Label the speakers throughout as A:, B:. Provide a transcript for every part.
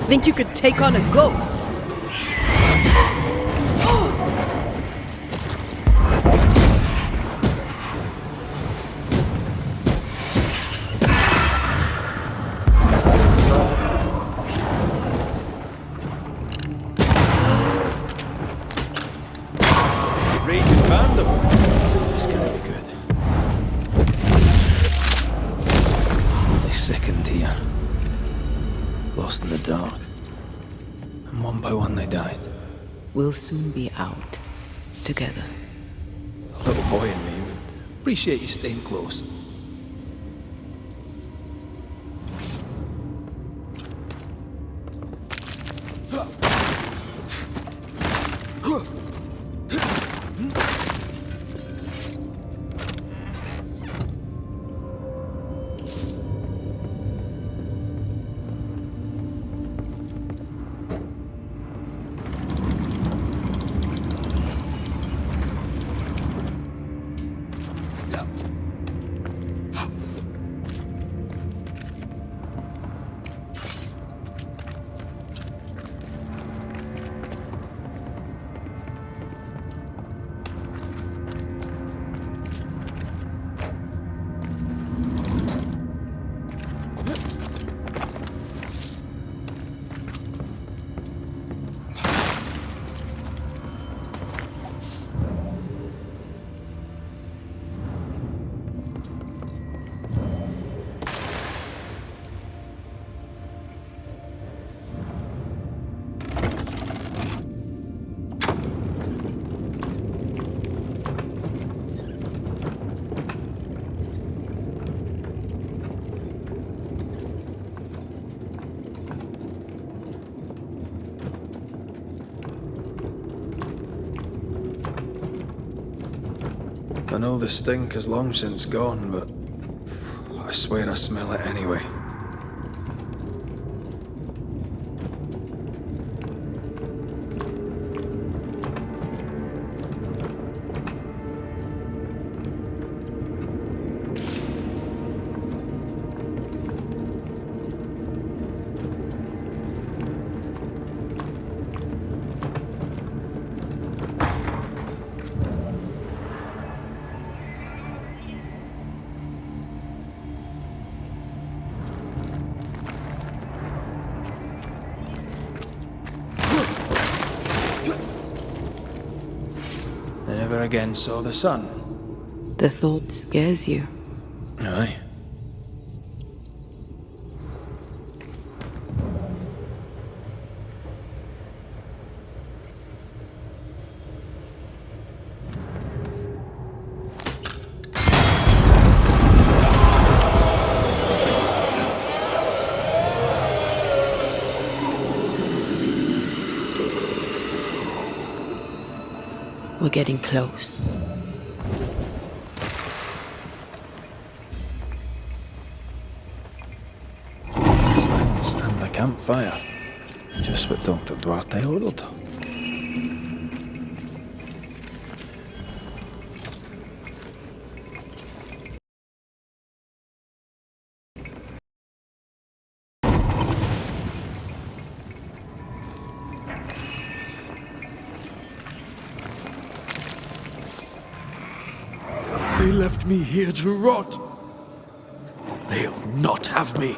A: think you could take on a ghost?
B: Raging Vandal. It's gonna be good. They sickened here. Lost in the dark. And one by one they died.
C: We'll soon be out. Together.
B: The little boy in me would appreciate you staying close. I know the stink is long since gone, but I swear I smell it anyway. They never again saw the sun.
C: The thought scares you.
B: Aye.
C: We're getting close.
B: Silence and the campfire. Just what Dr. Duarte ordered.
D: They left me here to rot. They'll not have me.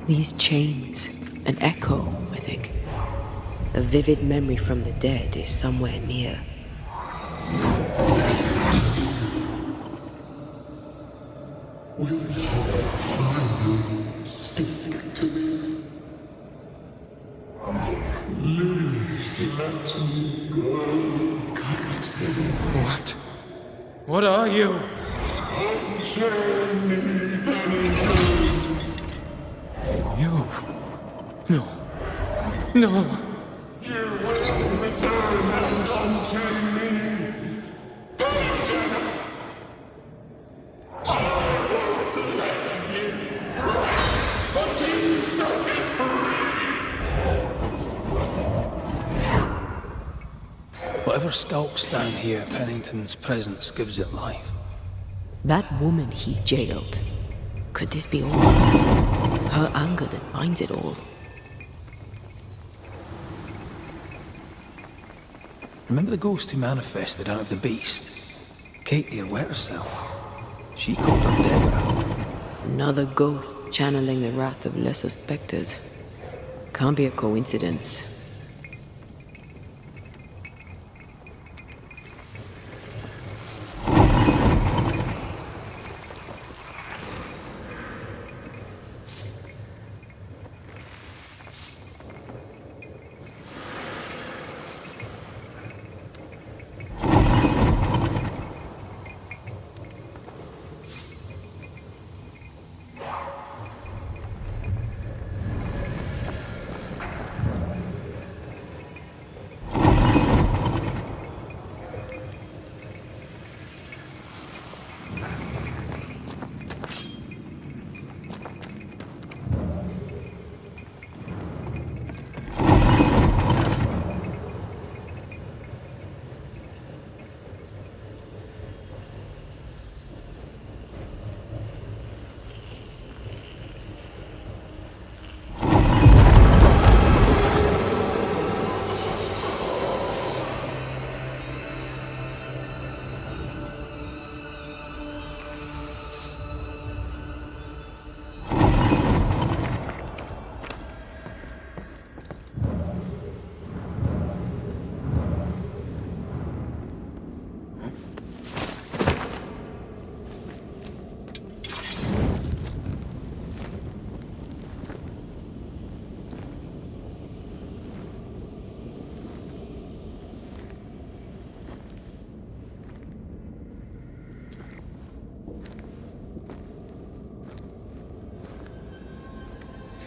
C: These chains, an echo, I think. A vivid memory from the dead is somewhere near.
E: Will you finally speak to me? Please let me go, Captain.
B: What? What are you?
E: Unchain me, Pennington.
B: You? No. No.
E: You will return and unchain me.
B: Whatever skulks down here, Pennington's presence gives it life.
C: That woman he jailed. Could this be all? Her anger that binds it all.
B: Remember the ghost who manifested out of the beast? Kate near wet herself. She called her Deborah.
C: Another ghost channeling the wrath of lesser specters. Can't be a coincidence.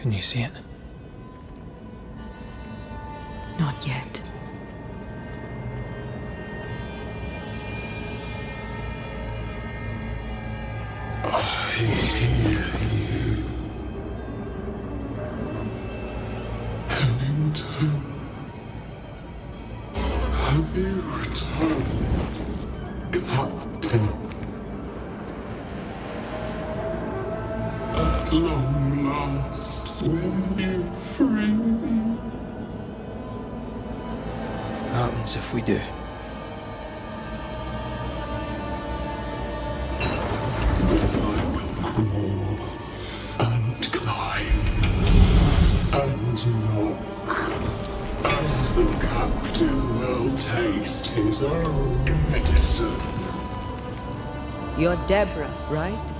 B: Can you see it?
C: Not yet.
E: I hear you. Pennington. Have you returned, Captain? At long last, will you free me?
B: What happens if we do?
E: Crawl and climb and knock, and the captain will taste his own medicine.
C: You're Deborah, right?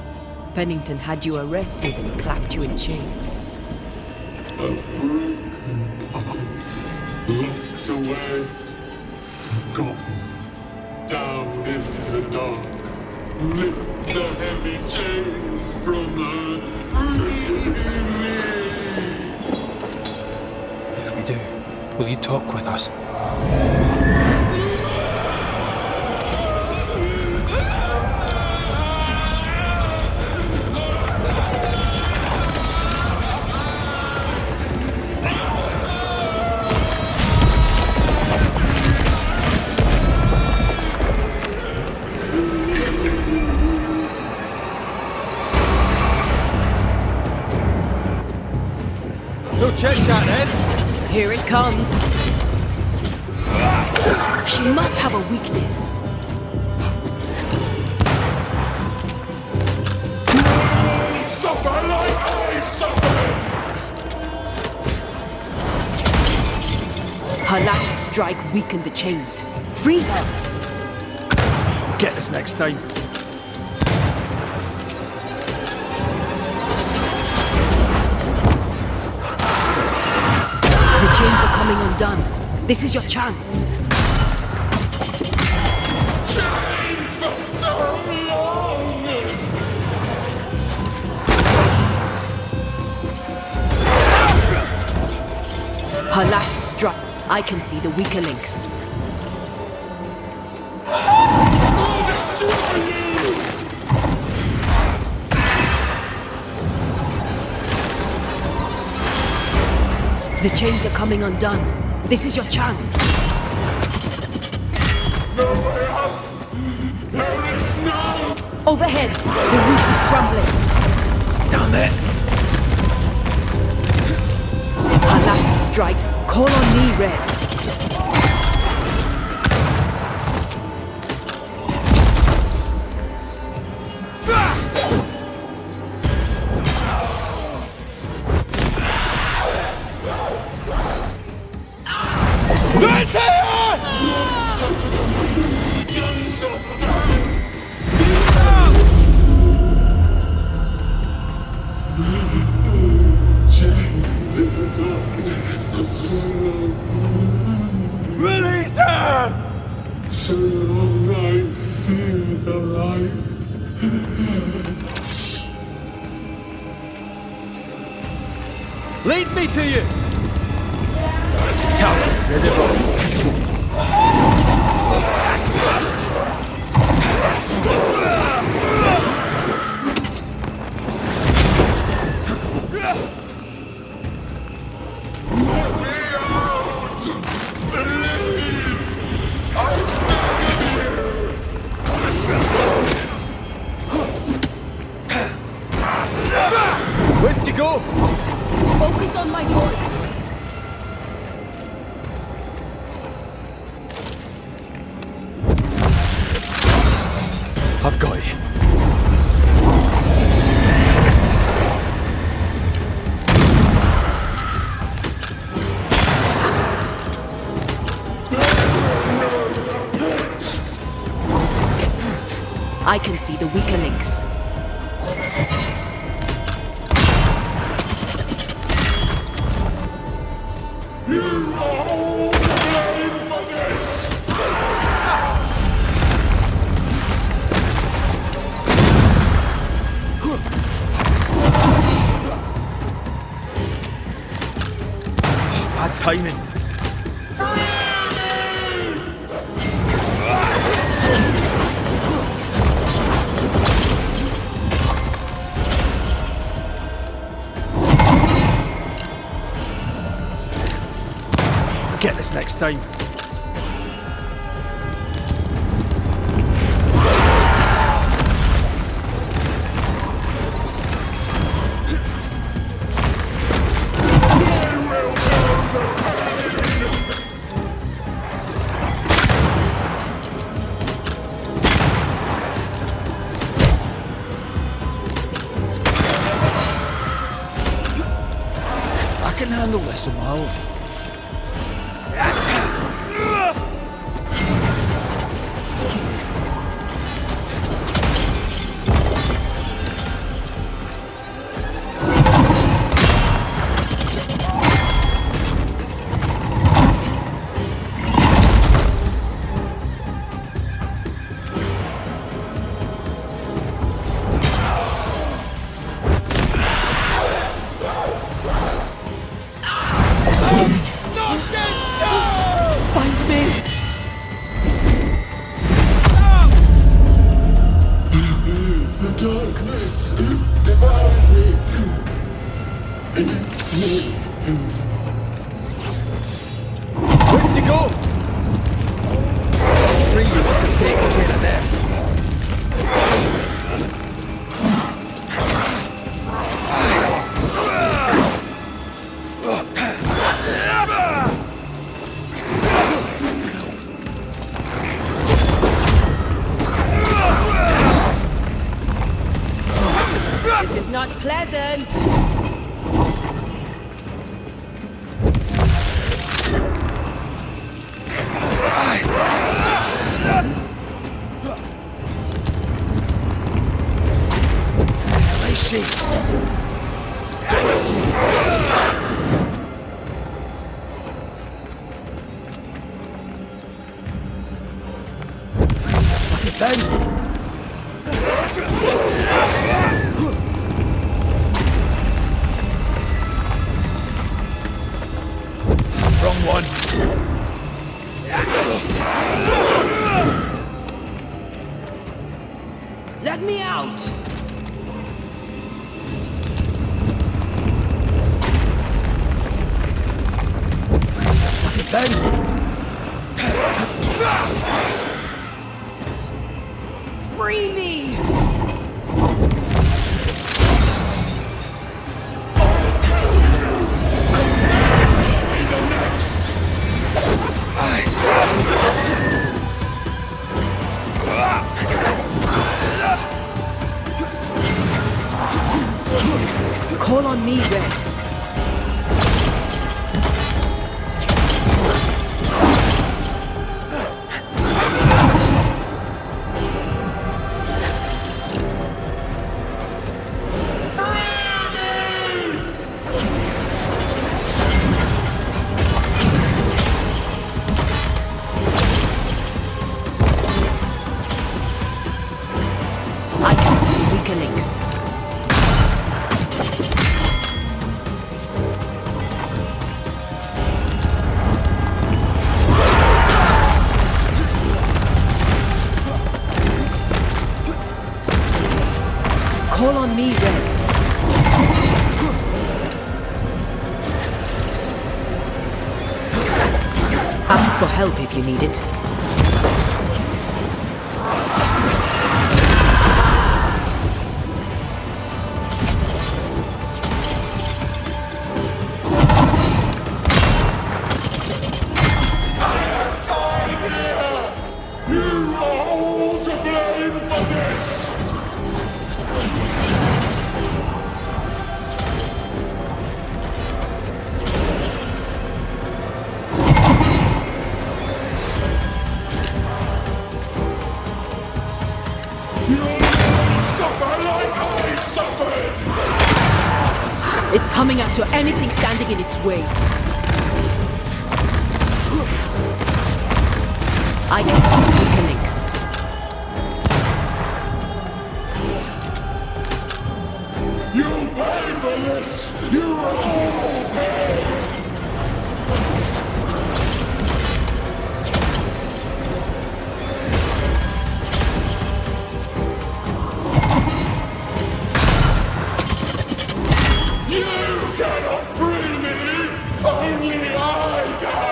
C: Pennington had you arrested and clapped you in chains.
E: A broken bottle, locked away, forgotten, down in the dark. Lift the heavy chains from her, free me.
B: If we do, will you talk with us?
D: No chit-chat then.
C: Here it comes. She must have a weakness.
E: Suffer like I suffered!
C: Her last strike weakened the chains. Free her.
D: Get us next time.
C: The chains are coming undone. This is your chance.
E: Chained for so long!
C: Her last strike. I can see the weaker links.
E: I'll destroy you!
C: The chains are coming undone. This is your chance.
A: Overhead, the roof is crumbling.
B: Down there.
A: Our last strike. Call on me, Red.
D: Release her!
E: So long I feel alive.
D: Lead me to you! Come, ready, where did you go?
A: Focus on my voice.
D: I've got you.
A: I can see the weaker links.
E: You are all to blame for this!
D: Bad timing. Get this next time. I can handle this on my own.
A: Find me.
E: The darkness devours me. It's me.
D: Where did you go? Free you want to take care of them.
A: This is not pleasant.
D: Nice shape. Put it down. Wrong one.
A: Let me out.
D: Put it down.
A: Free me. Call on me, Red. I can see weaker links. Call on me, Red. Ask for help if you need it.
E: You are all to blame for this! You'll suffer like I suffered!
A: It's coming after anything standing in its way. I can see weaker links.
E: You pay for this! You all pay! You cannot free me! Only I can!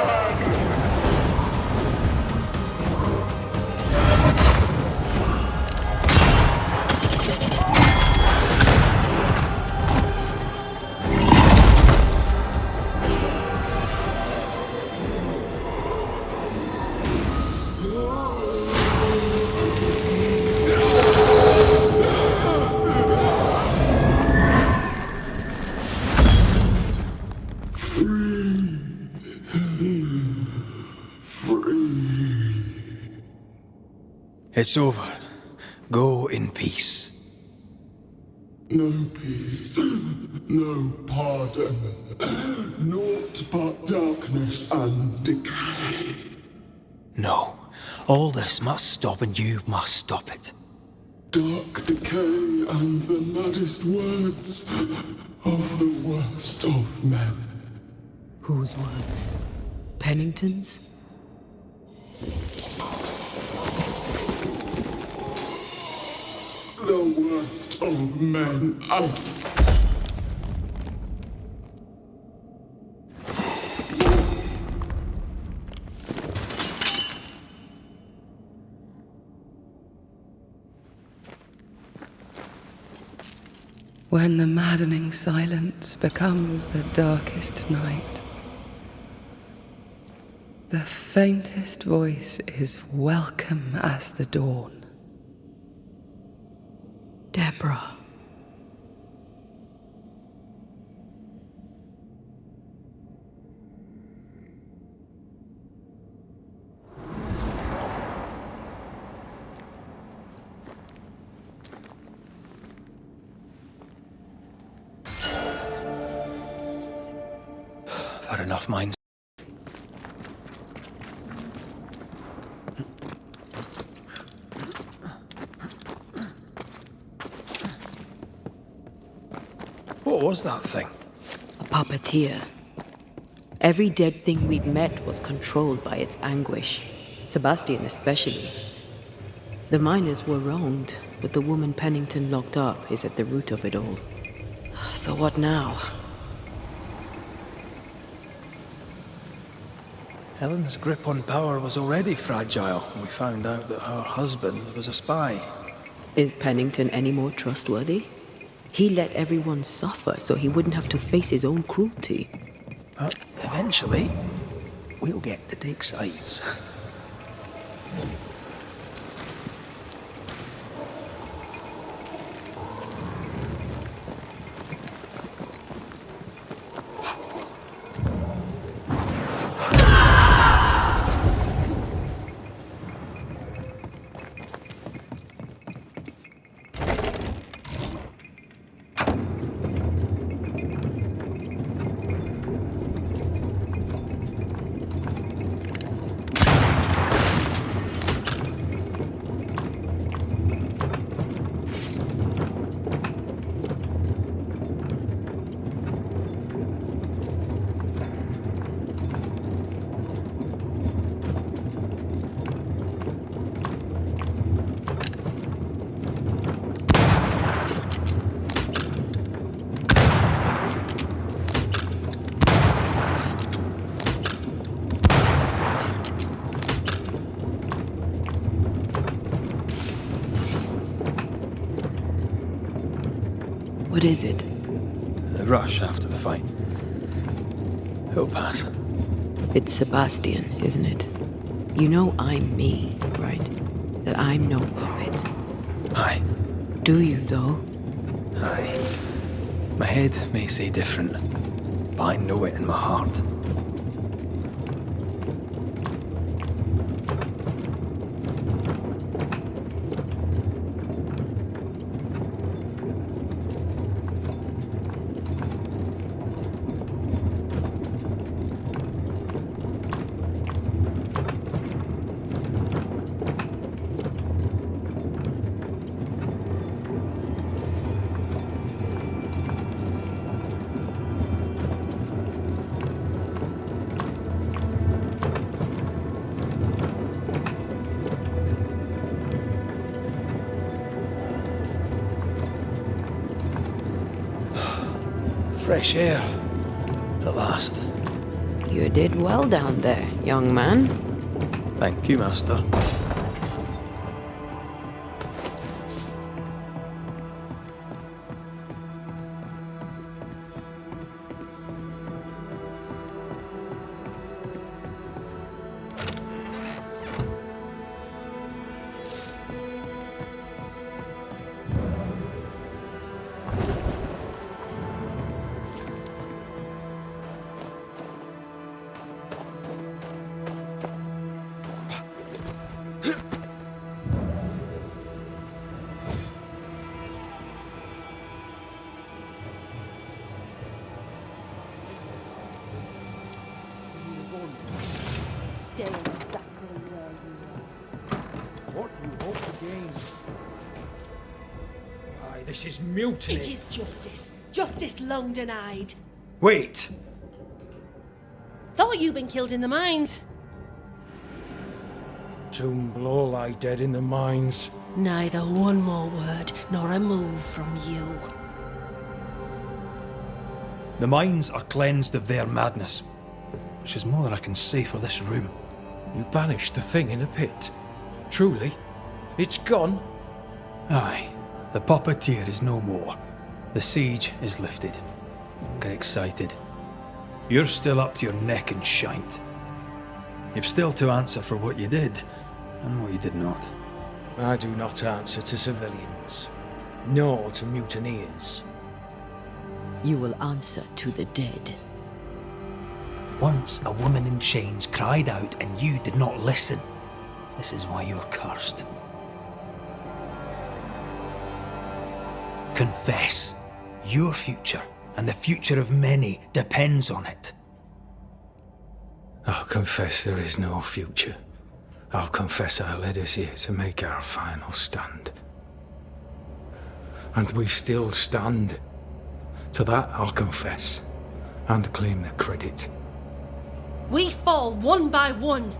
B: It's over. Go in peace.
E: No peace, no pardon, naught but darkness and decay.
B: No. All this must stop and you must stop it.
E: Dark decay and the maddest words of the worst of men.
C: Whose words? Pennington's?
E: The worst of men.
F: When the maddening silence becomes the darkest night, the faintest voice is welcome as the dawn.
C: Deborah.
B: I've had enough minds. What was that thing?
C: A puppeteer. Every dead thing we've met was controlled by its anguish. Sebastian especially. The miners were wronged, but the woman Pennington locked up is at the root of it all. So what now?
B: Helen's grip on power was already fragile when we found out that her husband was a spy.
C: Is Pennington any more trustworthy? He let everyone suffer so he wouldn't have to face his own cruelty.
B: But eventually, we'll get to take sides.
C: What is it?
B: The rush after the fight. It'll pass.
C: It's Sebastian, isn't it? You know I'm me, right? That I'm no puppet.
B: Aye.
C: Do you, though?
B: Aye. My head may say different, but I know it in my heart. Fresh air. At last.
C: You did well down there, young man.
B: Thank you, Master.
A: Stay exactly where you are.
D: What you hope to gain? Why, this is mutiny.
G: It is justice. Justice long denied.
B: Wait!
G: Thought you'd been killed in the mines.
D: Soon will all lie dead in the mines.
G: Neither one more word nor a move from you.
B: The mines are cleansed of their madness, which is more than I can say for this room.
D: You banished the thing in a pit. Truly, it's gone.
B: Aye, the Puppeteer is no more. The siege is lifted. Don't get excited. You're still up to your neck in shite. You've still to answer for what you did, and what you did not.
D: I do not answer to civilians, nor to mutineers.
C: You will answer to the dead.
B: Once a woman in chains cried out and you did not listen. This is why you're cursed. Confess. Your future and the future of many depends on it.
D: I'll confess there is no future. I'll confess I led us here to make our final stand. And we still stand. To that I'll confess, and claim the credit.
G: We fall one by one.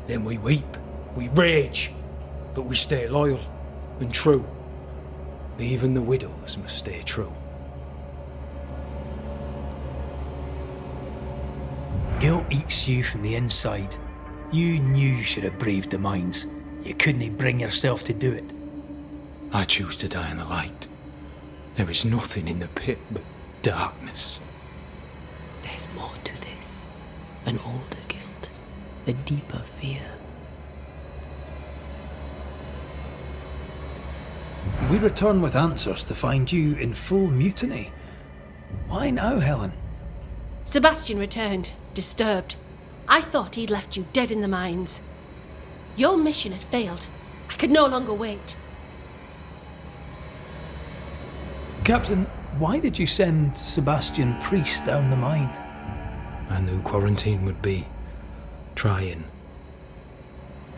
D: Then we weep, we rage, but we stay loyal and true. Even the widows must stay true.
B: Guilt eats you from the inside. You knew you should have braved the mines. You couldn't bring yourself to do it.
D: I choose to die in the light. There is nothing in the pit but darkness.
C: There's more to this. An older guilt. A deeper fear.
B: We return with answers to find you in full mutiny. Why now, Helen?
G: Sebastian returned, disturbed. I thought he'd left you dead in the mines. Your mission had failed. I could no longer wait.
B: Captain, why did you send Sebastian Priest down the mine?
D: I knew quarantine would be trying.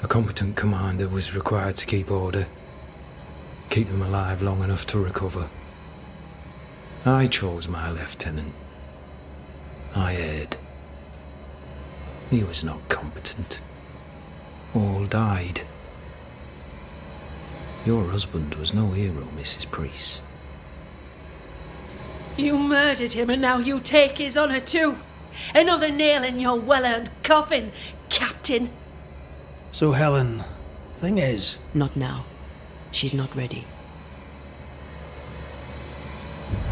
D: A competent commander was required to keep order, keep them alive long enough to recover. I chose my lieutenant. I erred. He was not competent. All died. Your husband was no hero, Mrs. Priest.
G: You murdered him and now you take his honour too. Another nail in your well-earned coffin, Captain.
B: So, Helen, thing is...
C: Not now. She's not ready.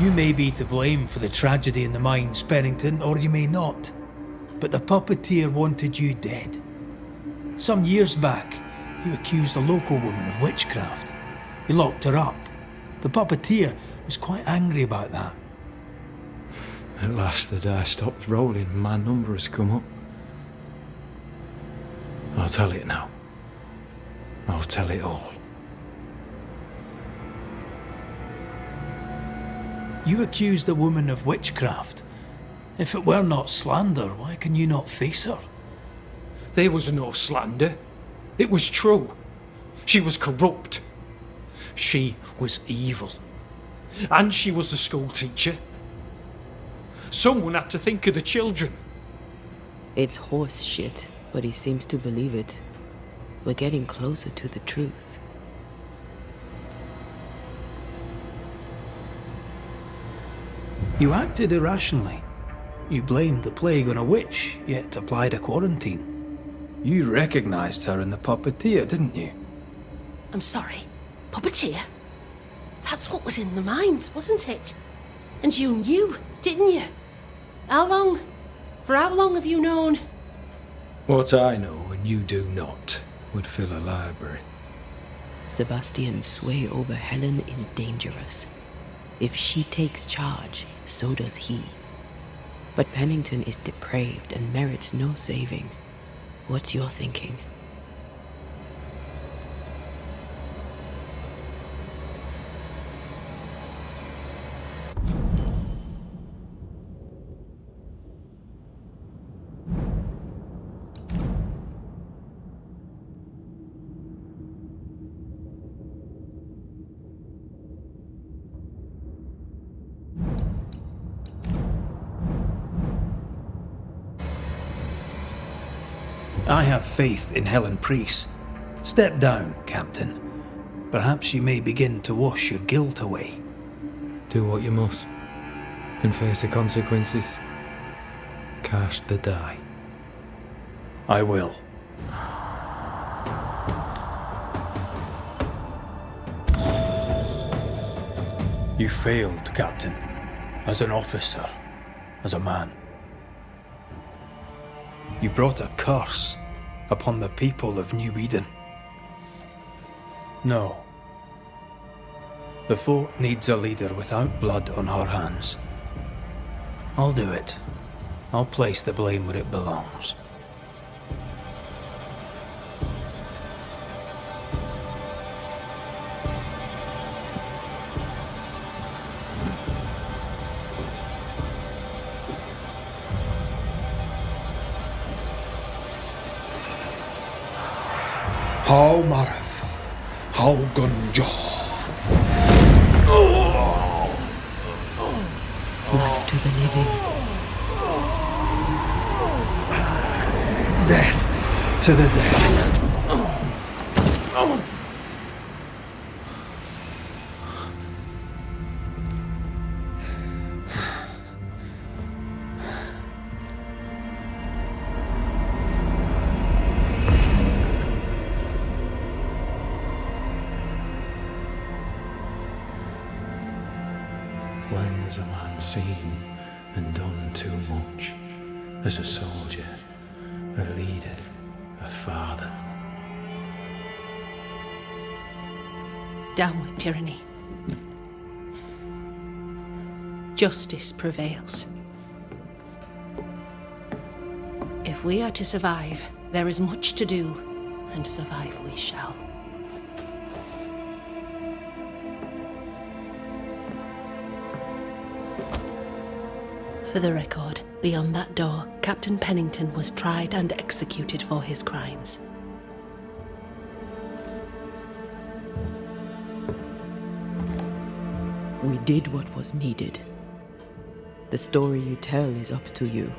B: You may be to blame for the tragedy in the mines, Pennington, or you may not. But the puppeteer wanted you dead. Some years back, you accused a local woman of witchcraft. You locked her up. The puppeteer was quite angry about that.
D: At last the die stopped rolling and my number has come up. I'll tell it now. I'll tell it all.
B: You accused a woman of witchcraft. If it were not slander, why can you not face her?
D: There was no slander. It was true. She was corrupt. She was evil. And she was a school teacher. Someone had to think of the children.
C: It's horse shit, but he seems to believe it. We're getting closer to the truth.
B: You acted irrationally. You blamed the plague on a witch, yet applied a quarantine. You recognized her in the puppeteer, didn't you?
G: I'm sorry. Puppeteer? That's what was in the mines, wasn't it? And you knew, didn't you? How long? For how long have you known?
D: What I know and you do not would fill a library.
C: Sebastian's sway over Helen is dangerous. If she takes charge, so does he. But Pennington is depraved and merits no saving. What's your thinking?
B: I have faith in Helen Priest. Step down, Captain. Perhaps you may begin to wash your guilt away.
D: Do what you must and face the consequences. Cast the die.
B: I will. You failed, Captain. As an officer, as a man. You brought a curse upon the people of New Eden. No. The fort needs a leader without blood on her hands. I'll do it. I'll place the blame where it belongs. How Marif, how Gunjo.
C: Life to the living.
B: Death to the dead.
D: When has a man seen and done too much? As a soldier, a leader, a father.
G: Down with tyranny. Justice prevails. If we are to survive, there is much to do, and survive we shall. For the record, beyond that door, Captain Pennington was tried and executed for his crimes.
C: We did what was needed. The story you tell is up to you.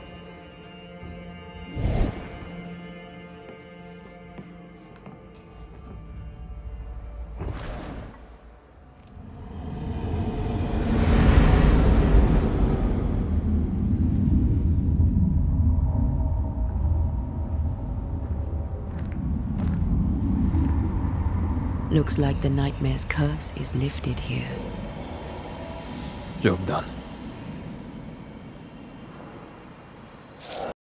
C: Looks like the nightmare's curse is lifted here.
B: Job done.